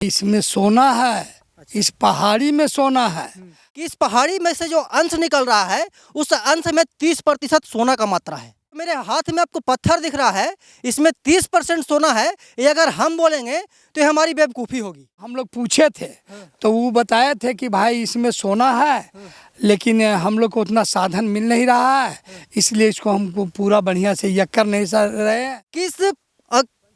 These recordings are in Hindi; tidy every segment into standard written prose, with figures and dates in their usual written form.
इसमें सोना है। इस पहाड़ी में सोना है कि इस पहाड़ी में से जो अंश निकल रहा है उस अंश में 30% सोना का मात्रा है। मेरे हाथ में आपको पत्थर दिख रहा है, इसमें 30% सोना है। ये अगर हम बोलेंगे तो ये हमारी बेवकूफ़ी होगी। हम लोग पूछे थे तो वो बताए थे कि भाई इसमें सोना है, लेकिन हम लोग को उतना साधन मिल नहीं रहा है, इसलिए इसको हमको पूरा बढ़िया से यक्कर नहीं सर रहे हैं। किस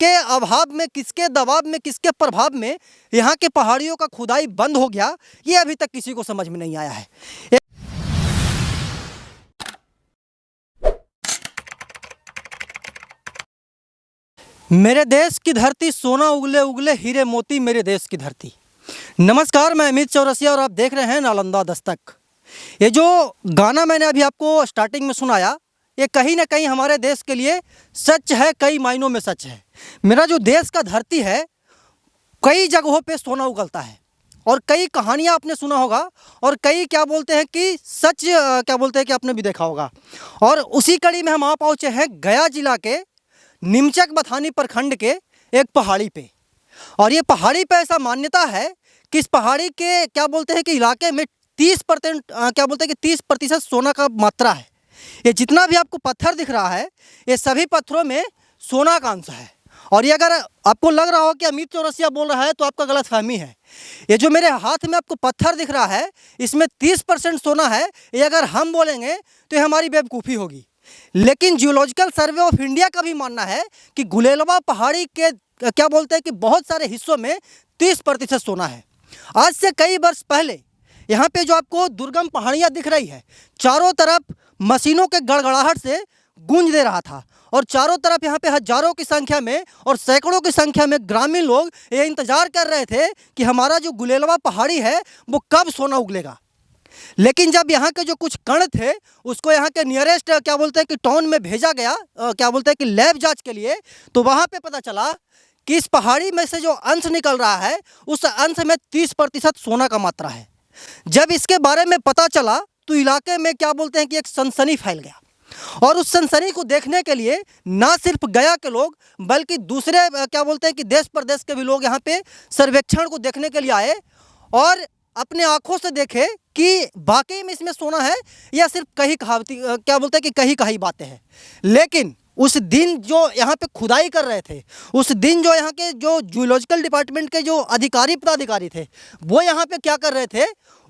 के अभाव में, किसके दबाव में, किसके प्रभाव में यहाँ के पहाड़ियों का खुदाई बंद हो गया, ये अभी तक किसी को समझ में नहीं आया है। मेरे देश की धरती, सोना उगले उगले हीरे मोती, मेरे देश की धरती। नमस्कार, मैं अमित चौरसिया और आप देख रहे हैं नालंदा दस्तक। ये जो गाना मैंने अभी आपको स्टार्टिंग में सुनाया, ये कहीं ना कहीं हमारे देश के लिए सच है, कई मायनों में सच है। मेरा जो देश का धरती है, कई जगहों पे सोना उगलता है और कई कहानियाँ आपने सुना होगा और कई क्या बोलते हैं कि सच क्या बोलते हैं कि आपने भी देखा होगा। और उसी कड़ी में हम आ पहुँचे हैं गया जिला के नीमचक बथानी प्रखंड के एक पहाड़ी पे। और ये पहाड़ी पे ऐसा मान्यता है कि इस पहाड़ी के क्या बोलते हैं कि इलाके में 30% क्या बोलते हैं कि 30% सोना का मात्रा है। ये जितना भी आपको पत्थर दिख रहा है, ये सभी पत्थरों में सोना का अंश है। और ये अगर आपको लग रहा हो कि अमित चौरसिया बोल रहा है तो आपका गलतफहमी है। ये जो मेरे हाथ में आपको पत्थर दिख रहा है, इसमें 30% सोना है। ये अगर हम बोलेंगे तो ये हमारी बेवकूफ़ी होगी। लेकिन जियोलॉजिकल सर्वे ऑफ इंडिया का भी मानना है कि गुलेलवा पहाड़ी के क्या बोलते हैं कि बहुत सारे हिस्सों में 30% सोना है। आज से कई वर्ष पहले यहाँ पे जो आपको दुर्गम पहाड़ियाँ दिख रही है, चारों तरफ मशीनों के गड़गड़ाहट से गूंज दे रहा था और चारों तरफ यहाँ पे हजारों की संख्या में और सैकड़ों की संख्या में ग्रामीण लोग ये इंतजार कर रहे थे कि हमारा जो गुलेलवा पहाड़ी है वो कब सोना उगलेगा। लेकिन जब यहाँ के जो कुछ कण थे उसको यहाँ के नियरेस्ट क्या बोलते हैं कि टाउन में भेजा गया, क्या बोलते हैं कि लैब जांच के लिए, तो वहाँ पे पता चला कि इस पहाड़ी में से जो अंश निकल रहा है उस अंश में 30% सोना का मात्रा है। जब इसके बारे में पता चला तो इलाके में क्या बोलते हैं कि एक सनसनी फैल गया और उस सनसनी को देखने के लिए ना सिर्फ गया के लोग बल्कि दूसरे क्या बोलते हैं कि देश प्रदेश के भी लोग यहाँ पे सर्वेक्षण को देखने के लिए आए और अपने आंखों से देखे कि वाकई में इसमें सोना है या सिर्फ कहीं कहावती क्या बोलते हैं कि कहीं कहीं बातें हैं। लेकिन उस दिन जो यहाँ पे खुदाई कर रहे थे, उस दिन जो यहाँ के जो जूलॉजिकल डिपार्टमेंट के जो अधिकारी पदाधिकारी थे वो यहाँ पे क्या कर रहे थे,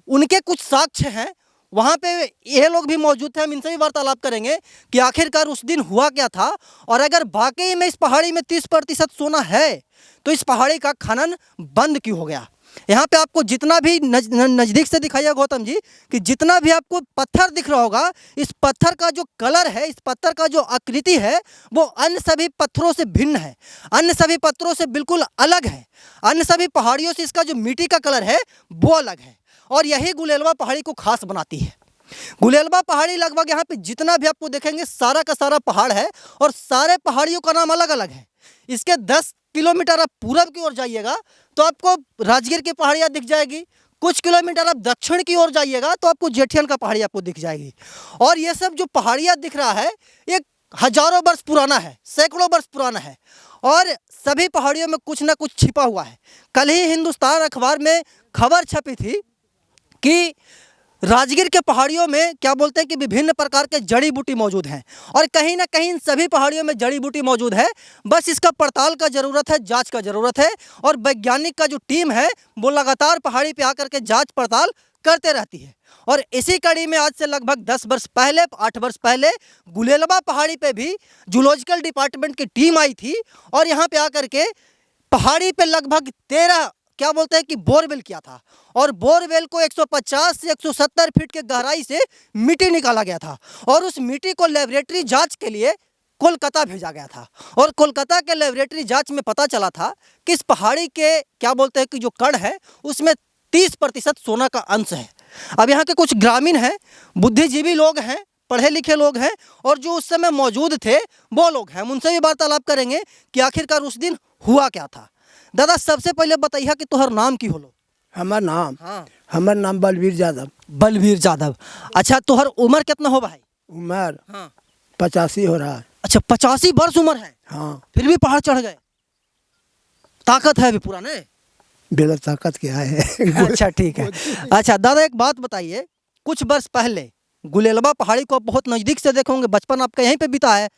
उनके कुछ साक्ष्य हैं। वहाँ पे ये लोग भी मौजूद थे। हम इनसे भी वार्तालाप करेंगे कि आखिरकार उस दिन हुआ क्या था और अगर वाकई में इस पहाड़ी में 30% सोना है तो इस पहाड़ी का खनन बंद क्यों हो गया। यहाँ पे आपको जितना भी नज़दीक से दिखाइए गौतम जी कि जितना भी आपको पत्थर दिख रहा होगा, इस पत्थर का जो कलर है, इस पत्थर का जो आकृति है वो अन्य सभी पत्थरों से भिन्न है, अन्य सभी पत्थरों से बिल्कुल अलग है। अन्य सभी पहाड़ियों से इसका जो मिट्टी का कलर है वो अलग है और यही गुलेलवा पहाड़ी को खास बनाती है। गुलेलवा पहाड़ी लगभग यहाँ पे जितना भी आपको देखेंगे सारा का सारा पहाड़ है और सारे पहाड़ियों का नाम अलग अलग है। इसके 10 किलोमीटर आप पूरब की ओर जाइएगा तो आपको राजगीर की पहाड़ियाँ दिख जाएगी, कुछ किलोमीटर आप दक्षिण की ओर जाइएगा तो आपको जेठियन का पहाड़ी आपको दिख जाएगी। और ये सब जो पहाड़ियाँ दिख रहा है ये हजारों वर्ष पुराना है, सैकड़ों वर्ष पुराना है और सभी पहाड़ियों में कुछ ना कुछ छिपा हुआ है। कल ही हिंदुस्तान अखबार में खबर छपी थी कि राजगीर के पहाड़ियों में क्या बोलते हैं कि विभिन्न प्रकार के जड़ी बूटी मौजूद हैं और कहीं ना कहीं इन सभी पहाड़ियों में जड़ी बूटी मौजूद है। बस इसका पड़ताल का ज़रूरत है, जांच का ज़रूरत है और वैज्ञानिक का जो टीम है वो लगातार पहाड़ी पे आकर के जांच पड़ताल करते रहती है। और इसी कड़ी में आज से लगभग 10 वर्ष पहले, 8 वर्ष पहले गुलेलवा पहाड़ी पे भी जूलॉजिकल डिपार्टमेंट की टीम आई थी और यहाँ पे आकर के पहाड़ी पे लगभग 13 क्या बोलते हैं कि बोरवेल किया था और बोरवेल को 150 से 170 फीट के गहराई से मिट्टी निकाला गया था और उस मिट्टी को लेबोरेटरी जांच के लिए कोलकाता भेजा गया था और कोलकाता के लेबोरेटरी जांच में पता चला था कि इस पहाड़ी के क्या बोलते हैं कि जो कण है उसमें 30% सोना का अंश है। अब यहाँ के कुछ ग्रामीण हैं, बुद्धिजीवी लोग हैं, पढ़े लिखे लोग हैं और जो उस समय मौजूद थे वो लोग हैं। हम उनसे भी वार्तालाप करेंगे कि आखिरकार उस दिन हुआ क्या था। दादा, सबसे पहले बताइए कि तोहर नाम की होलो। हमार नाम हाँ, हमार नाम बलवीर यादव। बलवीर यादव। अच्छा, तोहर उम्र कितना हो भाई? उम्र हाँ, 85 हो रहा है। अच्छा, 85 वर्ष उम्र है, हाँ, फिर भी पहाड़ चढ़ गए। ताकत है अभी पूरा नहीं? बिना ताकत के आए हैं। अच्छा ठीक है। अच्छा दादा एक बात बताइए, कुछ वर्ष पहले गुलेलवा पहाड़ी को आप बहुत नज़दीक से देखे होंगे, बचपन आपका यहीं पे बीता है,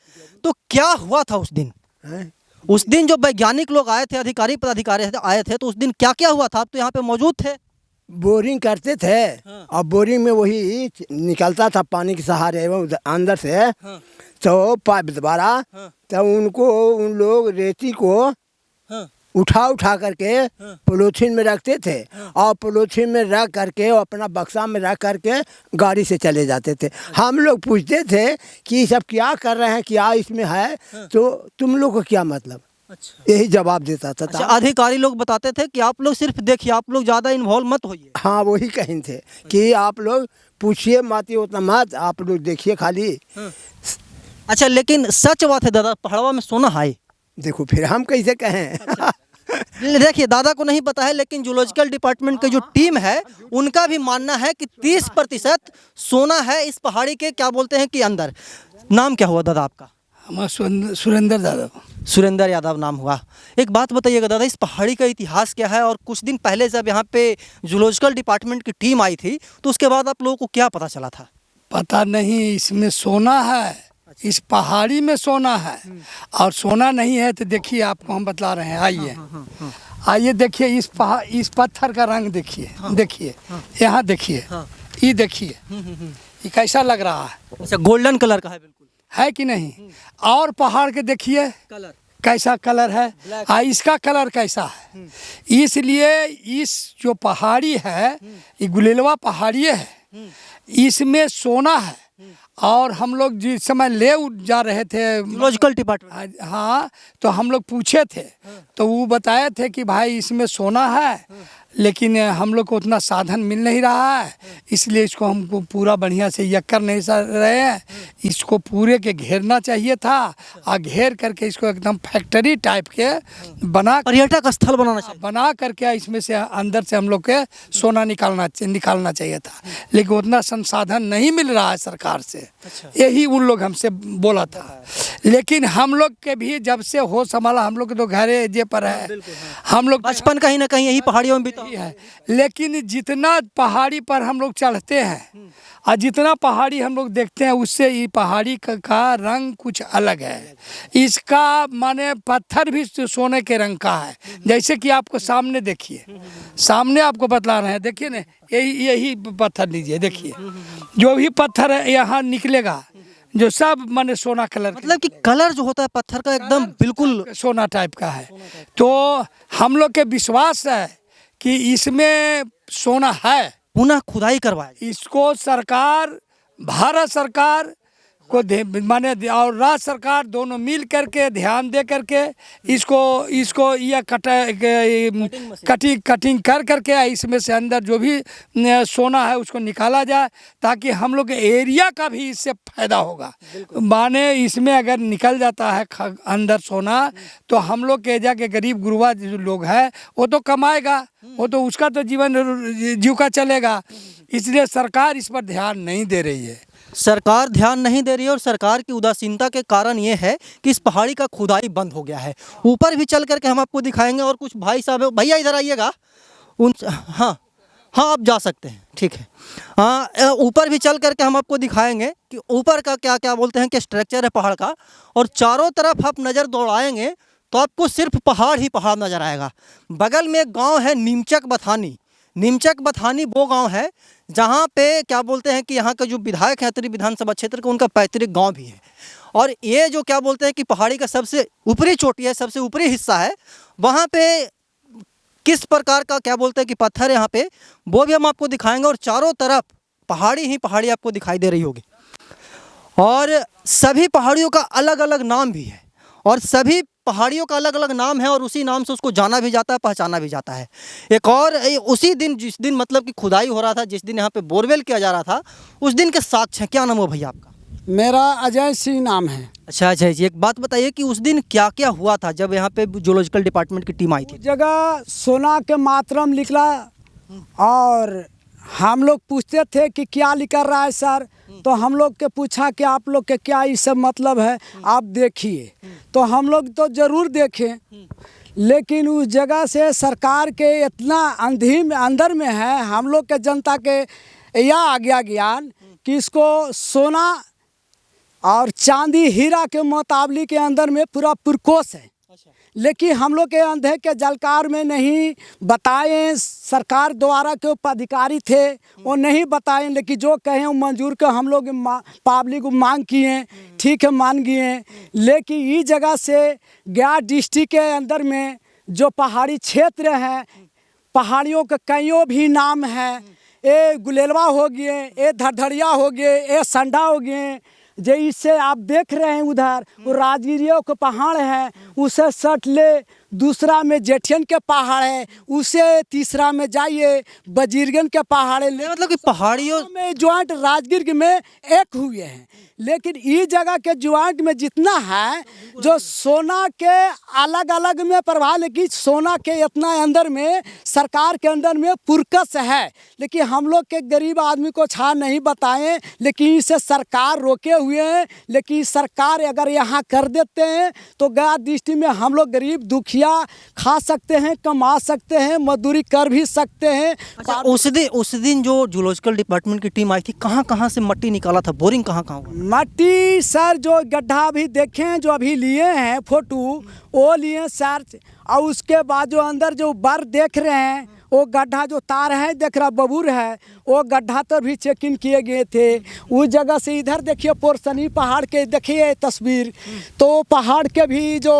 तो क्या हुआ था उस दिन? हैं? उस दिन जो वैज्ञानिक लोग आए थे, अधिकारी पदाधिकारी आए थे, तो उस दिन क्या क्या हुआ था? आप तो यहाँ पे मौजूद थे। बोरिंग करते थे और बोरिंग में वही निकलता था पानी के सहारे एवं अंदर से, तो पाइप द्वारा तो उनको उन लोग रेती को उठा करके पोलोथीन में रखते थे और पोलोथीन में रख करके अपना बक्सा में रख करके गाड़ी से चले जाते थे। हम लोग पूछते थे कि ये सब क्या कर रहे हैं, क्या इसमें है, तो तुम लोग को क्या मतलब, यही जवाब देता था। अच्छा, अधिकारी लोग बताते थे कि आप लोग सिर्फ देखिए, आप लोग ज़्यादा इन्वॉल्व मत होइए। हाँ वही कहीं थे कि आप लोग पूछिए मत, उतना मत, आप लोग देखिए खाली। अच्छा लेकिन सच बात है दादा, पहाड़वा में सोना है? देखो फिर हम कैसे कहें। देखिए दादा को नहीं पता है, लेकिन जूलॉजिकल डिपार्टमेंट की जो टीम है उनका भी मानना है कि 30% सोना है इस पहाड़ी के, क्या बोलते हैं कि अंदर। नाम क्या हुआ दादा आपका? हमारा सुरेंद्र यादव। सुरेंद्र यादव नाम हुआ। एक बात बताइएगा दादा, इस पहाड़ी का इतिहास क्या है? और कुछ दिन पहले जब यहाँ पे जूलॉजिकल डिपार्टमेंट की टीम आई थी, तो उसके बाद आप लोगों को क्या पता चला था? पता नहीं, इसमें सोना है, इस पहाड़ी में सोना है। और सोना नहीं है तो देखिए आपको हम बतला रहे हैं, आइए आइए देखिए, इस पत्थर का रंग देखिए, देखिए यहाँ देखिए, ये देखिए, ये कैसा लग रहा है? अच्छा, गोल्डन कलर का है, बिल्कुल है कि नहीं? और पहाड़ के देखिए कलर कैसा कलर है, इसका कलर कैसा है। इसलिए इस जो पहाड़ी है, ये गुलेलवा पहाड़ी है, इसमें सोना है। और हम लोग जिस समय ले जा रहे थे जूलॉजिकल डिपार्टमेंट, हाँ, तो हम लोग पूछे थे, तो वो बताए थे कि भाई इसमें सोना है, लेकिन हम लोग को उतना साधन मिल नहीं रहा है, इसलिए इसको हमको पूरा बढ़िया से यक्कर नहीं रहे हैं, इसको पूरे के घेरना चाहिए था। और घेर करके इसको एकदम फैक्ट्री टाइप के बना पर्यटक स्थल बनाना चाहिए। बना करके इसमें से अंदर से हम लोग के सोना निकालना चाहिए था, लेकिन उतना संसाधन नहीं मिल रहा है सरकार से। यही उन लोग हमसे बोला था। लेकिन हम लोग के भी जब से होश संभाला, हम लोग के तो घरे जे पर है, हम लोग बचपन कहीं ना कहीं यही पहाड़ियों में बीता है। लेकिन जितना पहाड़ी पर हम लोग चढ़ते हैं और जितना पहाड़ी हम लोग देखते हैं, उससे ये पहाड़ी का रंग कुछ अलग है। इसका माने पत्थर भी सोने के रंग का है। जैसे कि आपको सामने देखिए, सामने आपको बतला रहे हैं, देखिए ना, यही पत्थर लीजिए, देखिए जो भी पत्थर है यहाँ निकलेगा, जो सब माने सोना कलर, मतलब कि कलर जो होता है पत्थर का एकदम बिल्कुल सोना टाइप का है। तो हम लोग के विश्वास है कि इसमें सोना है। पुनः खुदाई करवाया। इसको सरकार, भारत सरकार को माने और राज्य सरकार दोनों मिल करके ध्यान दे करके इसको यह कटिंग कर करके इसमें से अंदर जो भी सोना है उसको निकाला जाए, ताकि हम लोग के एरिया का भी इससे फायदा होगा। माने इसमें अगर निकल जाता है अंदर सोना, तो हम लोग के एरिया के गरीब गुरबा जो लोग हैं वो तो कमाएगा, वो तो उसका तो जीविका चलेगा। इसलिए सरकार इस पर ध्यान नहीं दे रही है। सरकार ध्यान नहीं दे रही है, और सरकार की उदासीनता के कारण ये है कि इस पहाड़ी का खुदाई बंद हो गया है। ऊपर भी चल करके हम आपको दिखाएंगे, और कुछ भाई साहब, भैया इधर आइएगा। हाँ हाँ, आप जा सकते हैं, ठीक है। हाँ, ऊपर भी चल करके हम आपको दिखाएंगे कि ऊपर का क्या क्या बोलते हैं कि स्ट्रक्चर है पहाड़ का। और चारों तरफ आप नज़र दौड़ाएंगे तो आपको सिर्फ पहाड़ ही पहाड़ नज़र आएगा। बगल में एक गाँव है नीमचक बथानी। नीमचक बथानी वो गांव है जहां पे क्या बोलते हैं कि यहाँ का जो विधायक है उत्तरी विधानसभा क्षेत्र का, उनका पैतृक गांव भी है। और ये जो क्या बोलते हैं कि पहाड़ी का सबसे ऊपरी चोटी है, सबसे ऊपरी हिस्सा है, वहाँ पे किस प्रकार का क्या बोलते हैं कि पत्थर है यहाँ पे, वो भी हम आपको दिखाएंगे। और चारों तरफ पहाड़ी ही पहाड़ी आपको दिखाई दे रही होगी, और सभी पहाड़ियों का अलग अलग नाम भी है, और सभी पहाड़ियों का अलग अलग नाम है, और उसी नाम से उसको जाना भी जाता है, पहचाना भी जाता है। एक और उसी दिन, जिस दिन मतलब कि खुदाई हो रहा था, जिस दिन यहाँ पे बोरवेल किया जा रहा था, उस दिन के साक्ष्य हैं। क्या नाम है भैया आपका? मेरा अजय सिंह नाम है। अच्छा अजय जी, एक बात बताइए कि उस दिन क्या क्या हुआ था जब यहाँ पे जूलॉजिकल डिपार्टमेंट की टीम आई थी? जगह सोना के मातरम निकला, और हम लोग पूछते थे कि क्या निकल रहा है सर, तो हम लोग के पूछा कि आप लोग के क्या ये सब मतलब है, आप देखिए। तो हम लोग तो ज़रूर देखें, लेकिन उस जगह से सरकार के इतना अंधी में अंदर में है, हम लोग के जनता के यह आ गया ज्ञान कि इसको सोना और चांदी हीरा के मुकाबले के अंदर में पूरा पुरकोस है। लेकिन हम लोग के अंधे के जलकार में नहीं बताए, सरकार द्वारा के अधिकारी थे वो नहीं बताए, लेकिन जो कहें वो मंजूर के हम लोग पब्लिक को मांग किए, ठीक है मान गए। लेकिन इस जगह से गया डिस्ट्रिक्ट के अंदर में जो पहाड़ी क्षेत्र है, पहाड़ियों के कईयों भी नाम है, ये गुलेलवा हो गए, ये धड़धड़िया हो गए, ये संडा हो गए। जैसे आप देख रहे हैं उधर वो राजगिरियों के पहाड़ है, उसे सट ले, दूसरा में जेठियन के पहाड़ है, उसे तीसरा में जाइए बजीरगन के पहाड़ है। मतलब कि पहाड़ियों में ज्वाइंट राजगीर में एक हुए हैं, लेकिन इस जगह के ज्वाइंट में जितना है जो सोना के अलग अलग में प्रभाव, लेकिन सोना के इतना अंदर में सरकार के अंदर में पुरकस है, लेकिन हम लोग के गरीब आदमी को छा नहीं बताएं, लेकिन इसे सरकार रोके हुए हैं। लेकिन सरकार अगर यहाँ कर देते हैं तो गया डिस्ट्रिक्ट में हम लोग गरीब दुखिया खा सकते हैं, कमा सकते हैं, मजदूरी कर भी सकते हैं। अच्छा, उस दिन जो जूलॉजिकल डिपार्टमेंट की टीम आई थी, कहाँ से मट्टी निकाला था, बोरिंग कहाँ हुआ? मट्टी सर जो गड्ढा अभी देखें, जो अभी लिए हैं फोटो वो लिए सर, और उसके बाद जो अंदर जो बर देख रहे हैं वो गड्ढा जो तार है देख रहा बबूर है, वो गड्ढा तो भी चेक इन किए गए थे। उस जगह से इधर देखिए पोरसनी पहाड़ के देखिए तस्वीर, तो पहाड़ के भी जो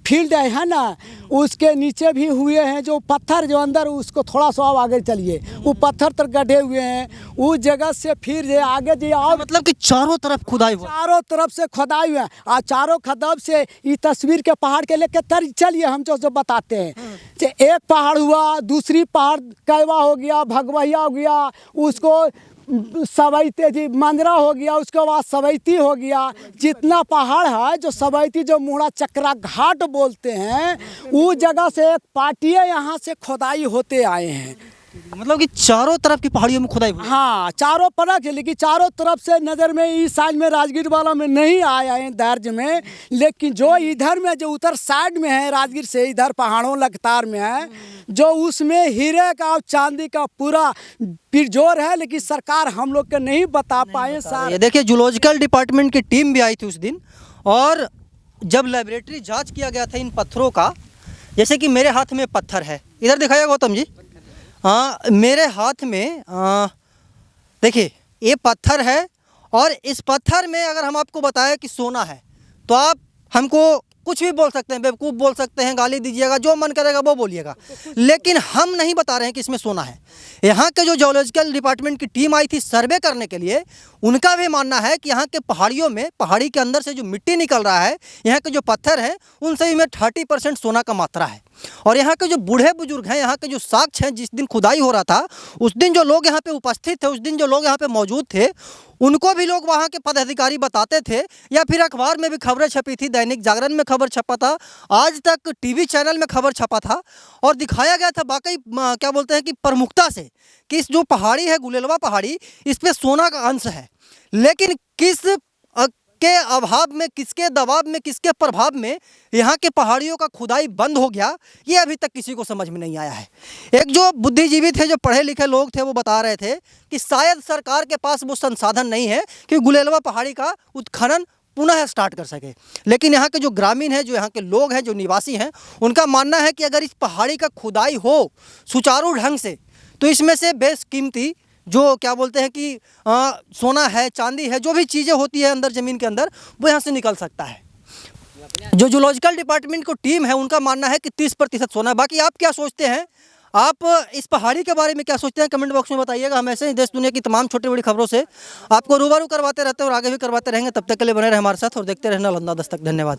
फील्ड है ना उसके नीचे भी हुए हैं जो पत्थर जो अंदर, उसको थोड़ा सा आगे चलिए वो पत्थर तर गड्ढे हुए हैं। उस जगह से फिर जो आगे जो और मतलब कि चारों तरफ खुदाई हुआ, चारों तरफ से खुदाई हुआ और चारों खदब से इस तस्वीर के पहाड़ के लेके तर चलिए हम जो बताते हैं। एक पहाड़ हुआ, दूसरी पहाड़ कैवा हो गया, भगवहिया हो गया, उसको सवैती जी मंजरा हो गया, उसके बाद सवैती हो गया। जितना पहाड़ है जो सवैती जो मुड़ा चक्रा घाट बोलते हैं, उस जगह से एक पार्टियाँ यहाँ से खुदाई होते आए हैं। मतलब कि चारों तरफ की पहाड़ियों में खुदाई हुई? हाँ चारों तरफ से, लेकिन चारों तरफ से नज़र में इस साइड में राजगीर वाला में नहीं आए हैं दर्ज में, लेकिन जो इधर में जो उधर साइड में है राजगीर से इधर पहाड़ों लगातार में है, जो उसमें हीरे का और चांदी का पूरा पिरजोर है, लेकिन सरकार हम लोग के नहीं बता पाए सर। ये देखिए जूलॉजिकल डिपार्टमेंट की टीम भी आई थी उस दिन, और जब लेबोरेटरी जांच किया गया था इन पत्थरों का, जैसे कि मेरे हाथ में पत्थर है, इधर दिखाइए गौतम जी, हाँ मेरे हाथ में देखिए ये पत्थर है, और इस पत्थर में अगर हम आपको बताएं कि सोना है तो आप हमको कुछ भी बोल सकते हैं, बेवकूफ़ बोल सकते हैं, गाली दीजिएगा, जो मन करेगा वो बोलिएगा, लेकिन हम नहीं बता रहे हैं कि इसमें सोना है। यहाँ के जो जियोलॉजिकल डिपार्टमेंट की टीम आई थी सर्वे करने के लिए, उनका भी मानना है कि यहाँ के पहाड़ियों में, पहाड़ी के अंदर से जो मिट्टी निकल रहा है, यहाँ के जो पत्थर हैं उन सभी में 30% सोना का मात्रा है। और यहाँ के जो बूढ़े बुजुर्ग हैं, यहाँ के जो साक्ष्य हैं, जिस दिन खुदाई हो रहा था उस दिन जो लोग यहाँ पे उपस्थित थे, उस दिन जो लोग यहाँ पे मौजूद थे, उनको भी लोग वहाँ के पदाधिकारी बताते थे, या फिर अखबार में भी खबरें छपी थी, दैनिक जागरण में खबर छपा था, आज तक टीवी चैनल में खबर छपा था, और दिखाया गया था वाकई क्या बोलते हैं कि प्रमुखता से कि इस जो पहाड़ी है गुलेलवा पहाड़ी, इस पे सोना का अंश है। लेकिन किस के अभाव में, किसके दबाव में, किसके प्रभाव में यहाँ के पहाड़ियों का खुदाई बंद हो गया, ये अभी तक किसी को समझ में नहीं आया है। एक जो बुद्धिजीवी थे, जो पढ़े लिखे लोग थे, वो बता रहे थे कि शायद सरकार के पास वो संसाधन नहीं है कि गुलेलवा पहाड़ी का उत्खनन पुनः स्टार्ट कर सके। लेकिन यहाँ के जो ग्रामीण हैं, जो यहाँ के लोग हैं, जो निवासी हैं, उनका मानना है कि अगर इस पहाड़ी का खुदाई हो सुचारू ढंग से तो इसमें से बेशकीमती जो क्या बोलते हैं कि सोना है, चांदी है, जो भी चीज़ें होती है अंदर ज़मीन के अंदर, वो यहाँ से निकल सकता है। जो जूलॉजिकल डिपार्टमेंट को टीम है उनका मानना है कि 30% सोना है। बाकी आप क्या सोचते हैं, आप इस पहाड़ी के बारे में क्या सोचते हैं, कमेंट बॉक्स में बताइएगा। हम ऐसे ही देश दुनिया की तमाम छोटी बड़ी खबरों से आपको रूबरू करवाते रहते हैं और आगे भी करवाते रहेंगे। तब तक के लिए बने रहे हमारे साथ और देखते रहना नालंदा दस्तक। धन्यवाद।